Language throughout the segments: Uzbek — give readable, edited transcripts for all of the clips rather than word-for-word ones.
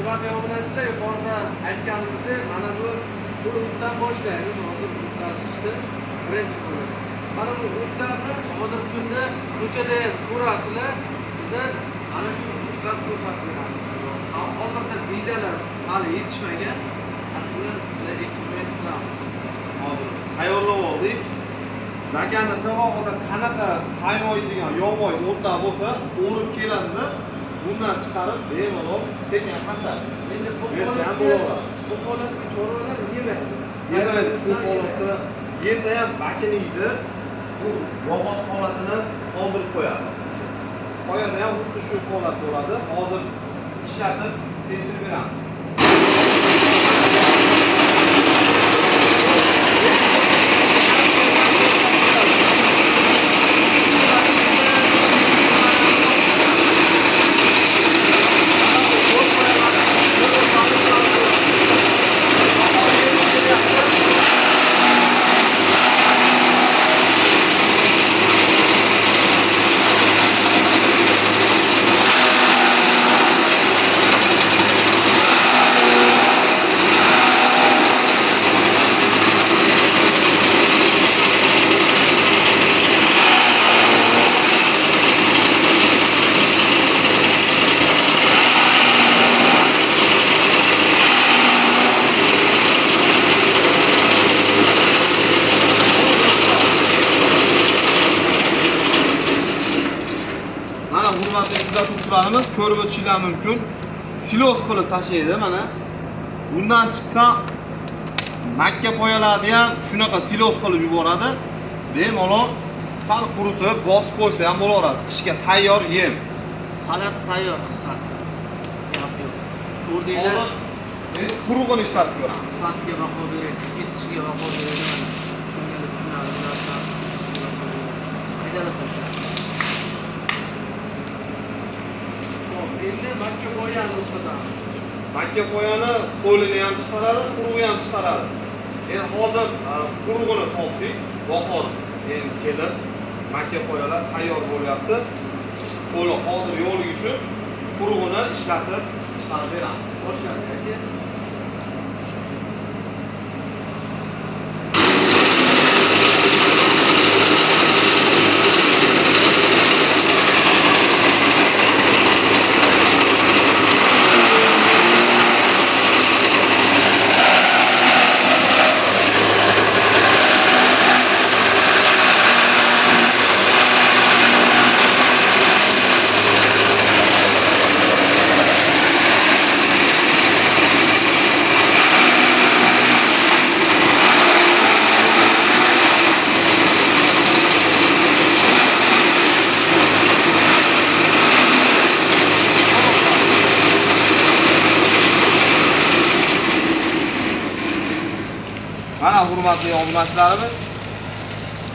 hurmatli obunachilar, yuqorida aytganimizdek, mana bu hududdan boshlaymiz. Hozir o'tkazishdi birinchi bo'lib. Mana bu hududlarni hozirgi kunda ko'chada ko'rasizlar. Biza ana shu o'tkazib ko'rsatib beramiz. Hozirda vidalar hali yetishmagan. Shuni sizlar eksperiment qilamiz. Hozir tayyorlab oldik. Zakani qirg'og'ida qanaqa qaynoydigan yovvoyi o'tlar bo'lsa, o'rib keladida, bundan chiqarib bemalol tekin hashar. Endi bu holatga chorvalar yemaydi. Yemaydi, shu holatda yesa ham bakiniydi. Bu yog'och holatini qoldirib qo'yadi. Qo'yada ham xuddi shu holat bo'ladi. Hozir ishlatib tekshirib beramiz. Hurmatli kuzatuvchilarimiz ko'rib o'tishingiz mumkin. Silos qilib tashlaydi mana. Bundan chiqqan makka poyalarni ham shunaqa silos qilib yuboradi. Bemalol sal quritib, bosib qo'ysa ham bo'laveradi. Qishga tayyor yem. Salat tayyor qisqasi. Yo'q. Ko'rdinglar? Endi qurug'ini ishlatib ko'ramiz. Salatiga baho beradi, kesishiga baho beradi mana. Shunga tushunadi. Haydalab tashlaydi. Endi makka poyani o'tkazamiz. Makka poyani qo'lini ham chiqaradi, qurug'i ham chiqaradi. Endi hozir qurug'ini topdik. Bahor endi kelib makka poyalar tayyor bo'lyapti. Qo'li hozir yo'llik uchun qurug'ini ishlatib chiqarib beramiz. Boshladik aka. Mana hurmatli obunachilarimiz,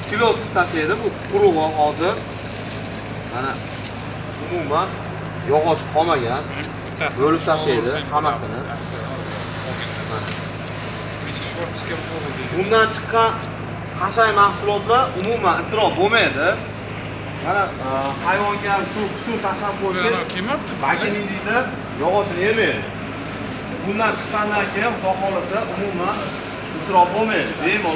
silos tashlaydi bu qurug'i hozir. Mana umuman yog'och qolmagan. Bo'lib tashlaydi hammasini. Bundan chiqqan hashay mahsulotlar umuman isrof bo'lmaydi. Mana hayvonga shu qutun tashlab qo'ysangiz, bakiniydi, yog'ochini yemaydi. Bundan chiqqandan keyin xudo xolasa umuman isrof bo'lmaydi. Bemalol